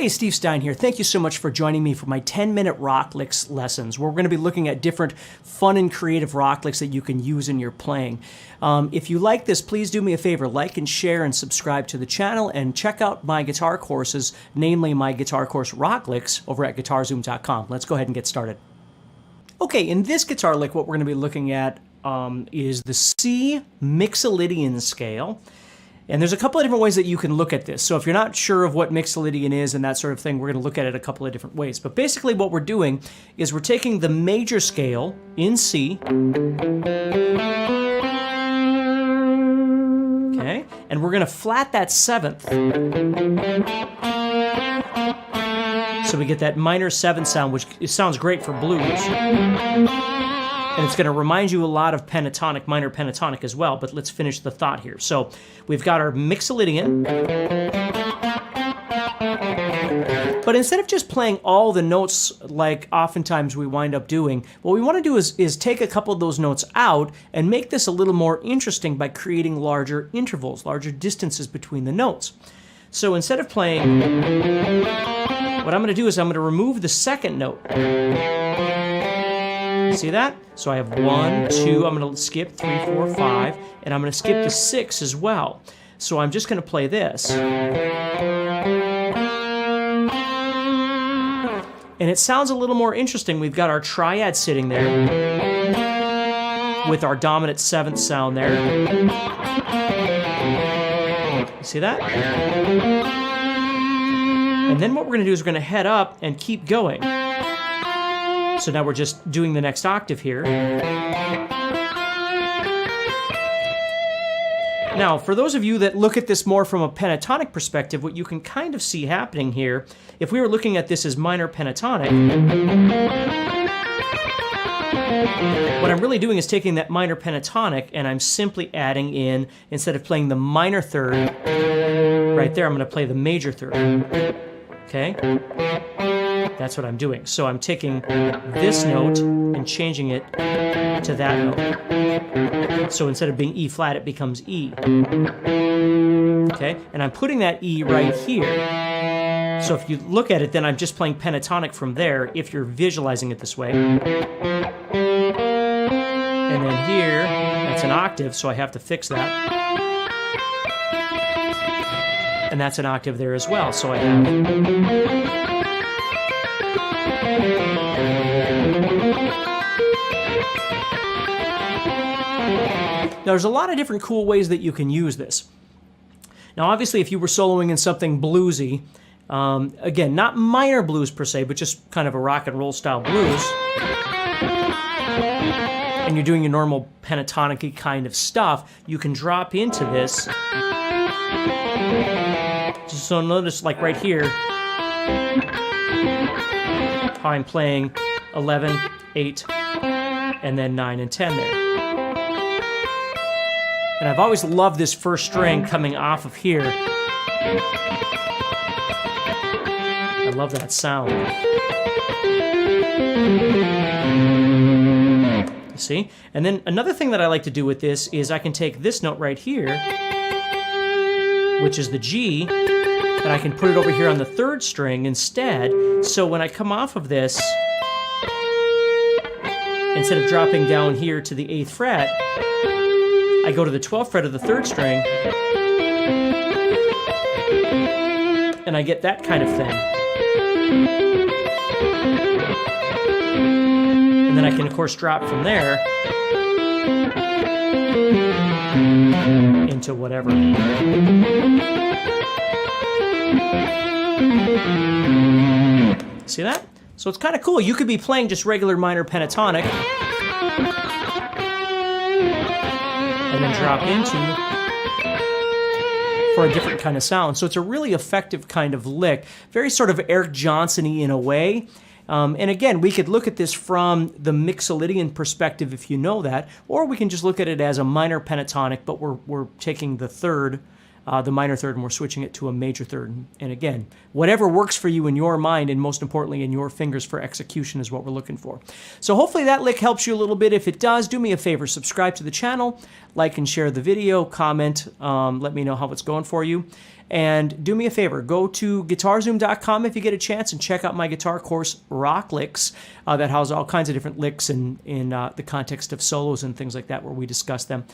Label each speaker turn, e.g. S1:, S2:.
S1: Hey, Steve Stine here. Thank you so much for joining me for my 10-minute rock licks lessons, where we're going to be looking at different fun and creative rock licks that you can use in your playing. If you like this, please do me a favor, like and share and subscribe to the channel, and check out my guitar courses, namely my guitar course Rock Licks, over at guitar-zoom.com. Let's go ahead and get started. Okay, in this guitar lick, what we're going to be looking at is the C Mixolydian scale. And there's a couple of different ways that you can look at this. So if you're not sure of what Mixolydian is and that sort of thing, we're going to look at it a couple of different ways. But basically what we're doing is we're taking the major scale in C, okay, and we're going to flat that seventh. So we get that minor seventh sound, which sounds great for blues. And it's going to remind you a lot of pentatonic, minor pentatonic as well, but let's finish the thought here. So we've got our Mixolydian, but instead of just playing all the notes like oftentimes we wind up doing, what we want to do is take a couple of those notes out and make this a little more interesting by creating larger intervals, larger distances between the notes. So instead of playing, what I'm going to do is I'm going to remove the second note. See that? So I have 1, 2, I'm going to skip 3, 4, 5, and I'm going to skip the 6 as well. So I'm just going to play this. And it sounds a little more interesting. We've got our triad sitting there with our dominant seventh sound there. You see that? And then what we're going to do is we're going to head up and keep going. So now we're just doing the next octave here. Now, for those of you that look at this more from a pentatonic perspective, what you can kind of see happening here, if we were looking at this as minor pentatonic, what I'm really doing is taking that minor pentatonic and I'm simply adding in, instead of playing the minor third, right there, I'm going to play the major third. Okay? That's what I'm doing. So I'm taking this note and changing it to that note. So instead of being E flat, it becomes E. Okay? And I'm putting that E right here. So if you look at it, then I'm just playing pentatonic from there, if you're visualizing it this way. And then here, that's an octave, so I have to fix that. And that's an octave there as well, so I have... Now, there's a lot of different cool ways that you can use this. Now, obviously, if you were soloing in something bluesy, again, not minor blues per se, but just kind of a rock and roll style blues, and you're doing your normal pentatonic-y kind of stuff, you can drop into this. So notice, like right here, how I'm playing 11, 8, and then 9 and 10 there. And I've always loved this first string coming off of here. I love that sound. You see? And then another thing that I like to do with this is I can take this note right here, which is the G, and I can put it over here on the third string instead. So when I come off of this, instead of dropping down here to the 8th fret, I go to the 12th fret of the third string, and I get that kind of thing. And then I can, of course, drop from there into whatever. See that? So it's kind of cool. You could be playing just regular minor pentatonic, and then drop into for a different kind of sound. So it's a really effective kind of lick, very sort of Eric Johnson-y in a way. And again, we could look at this from the Mixolydian perspective if you know that, or we can just look at it as a minor pentatonic, but we're taking the third the minor third, and we're switching it to a major third. And again, whatever works for you in your mind, and most importantly in your fingers for execution, is what we're looking for. So hopefully that lick helps you a little bit. If it does, do me a favor, subscribe to the channel, like and share the video, comment, let me know how it's going for you. And do me a favor, go to guitarzoom.com if you get a chance and check out my guitar course, Rock Licks, that has all kinds of different licks in the context of solos and things like that where we discuss them.